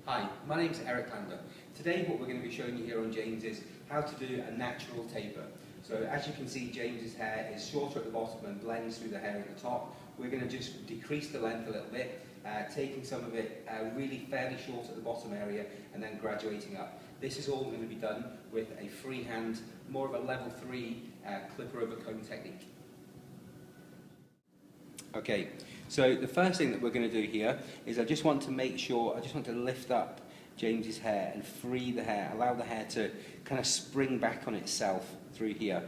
Hi, my name's Erik. Today what we're going to be showing you here on James is how to do a natural taper. So as you can see, James's hair is shorter at the bottom and blends through the hair at the top. We're going to just decrease the length a little bit, taking some of it really fairly short at the bottom area and then graduating up. This is all going to be done with a freehand, more of a level 3 clipper over comb technique. Okay, so the first thing that we're going to do here is I just want to lift up James's hair and free the hair, allow the hair to kind of spring back on itself through here.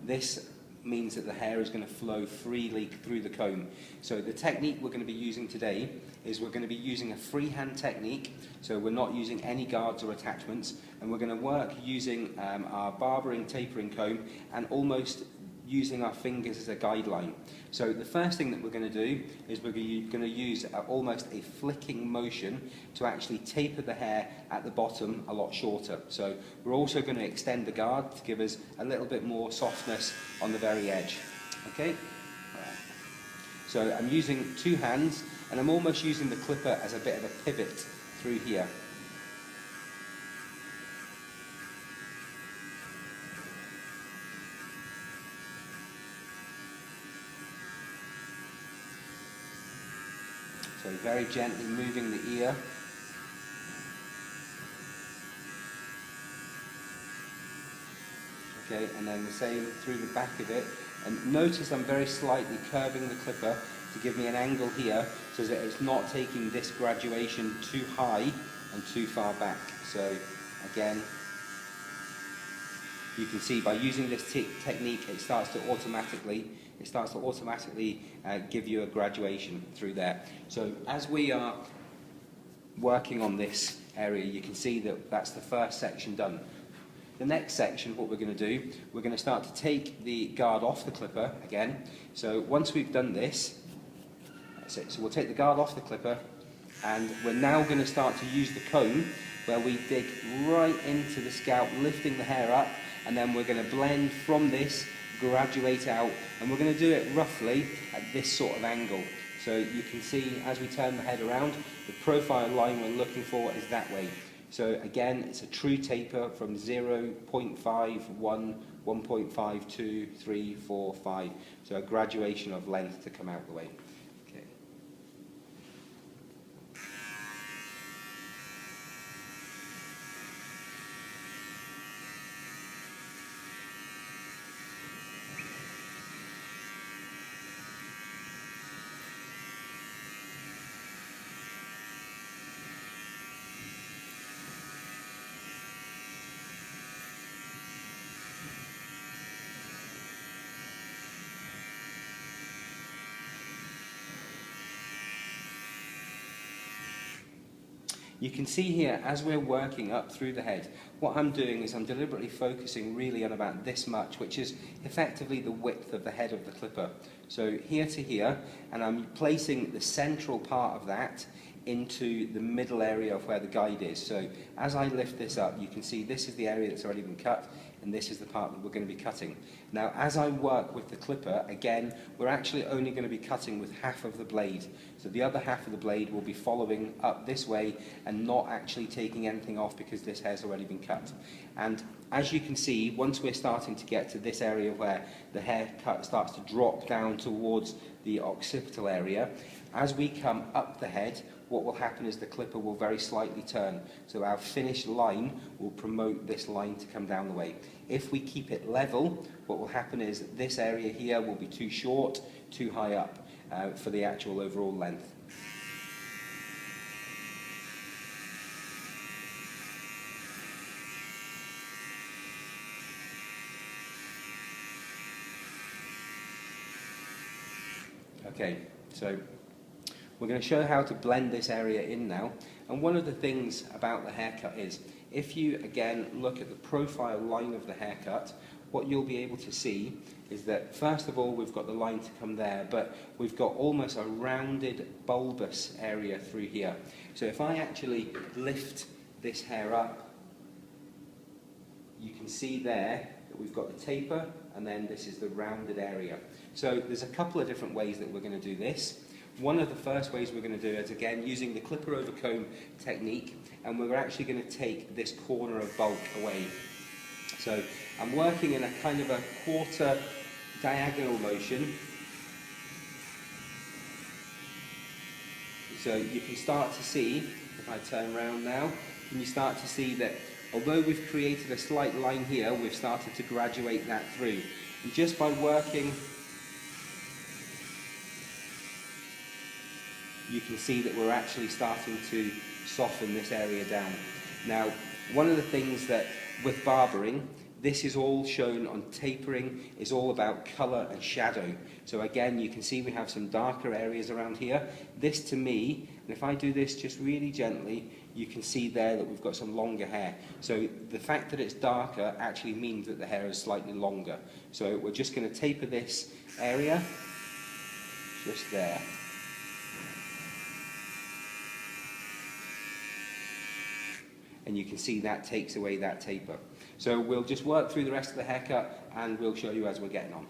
This means that the hair is going to flow freely through the comb. So the technique we're going to be using today is we're going to be using a freehand technique, so we're not using any guards or attachments, and we're going to work using our barbering tapering comb and almost using our fingers as a guideline. So the first thing that we're going to do is we're going to use almost a flicking motion to actually taper the hair at the bottom a lot shorter. So we're also going to extend the guard to give us a little bit more softness on the very edge. Okay? So I'm using two hands and I'm almost using the clipper as a bit of a pivot through here. So very gently moving the ear. Okay, and then the same through the back of it. And notice I'm very slightly curving the clipper to give me an angle here so that it's not taking this graduation too high and too far back. So again, you can see by using this technique it starts to automatically give you a graduation through there. So as we are working on this area, you can see that that's the first section done. The next section, what we're going to do, we're going to start to take the guard off the clipper again. So once we've done this, that's it. So we'll take the guard off the clipper and we're now going to start to use the comb where we dig right into the scalp, lifting the hair up, and then we're going to blend from this, graduate out, and we're going to do it roughly at this sort of angle. So you can see as we turn the head around, the profile line we're looking for is that way. So again, it's a true taper from 0.5, 1, 1.5, 2, 3, 4, 5. So a graduation of length to come out the way. Okay. You can see here, as we're working up through the head, what I'm doing is I'm deliberately focusing really on about this much, which is effectively the width of the head of the clipper. So here to here, and I'm placing the central part of that into the middle area of where the guide is. So as I lift this up, you can see this is the area that's already been cut, and this is the part that we're going to be cutting. Now, as I work with the clipper, again, we're actually only going to be cutting with half of the blade. So the other half of the blade will be following up this way and not actually taking anything off because this hair's already been cut. And as you can see, once we're starting to get to this area where the haircut starts to drop down towards the occipital area, as we come up the head, what will happen is the clipper will very slightly turn. So our finished line will promote this line to come down the way. If we keep it level, what will happen is this area here will be too short, too high up for the actual overall length. Okay, so we're going to show how to blend this area in now. And one of the things about the haircut is, if you again look at the profile line of the haircut, what you'll be able to see is that first of all we've got the line to come there, but we've got almost a rounded bulbous area through here. So if I actually lift this hair up, you can see there that we've got the taper and then this is the rounded area. So there's a couple of different ways that we're going to do this. one of the first ways we're going to do it, again, using the clipper over comb technique, and we're actually going to take this corner of bulk away. So I'm working in a kind of a quarter diagonal motion. So you can start to see, if I turn around now, and you start to see that although we've created a slight line here, we've started to graduate that through. And just by working, you can see that we're actually starting to soften this area down. Now, one of the things that with barbering, this is all shown on tapering, is all about colour and shadow. So again, you can see we have some darker areas around here. This to me, and if I do this just really gently, you can see there that we've got some longer hair. So the fact that it's darker actually means that the hair is slightly longer. So we're just going to taper this area, just there. And you can see that takes away that taper. So we'll just work through the rest of the haircut and we'll show you as we're getting on.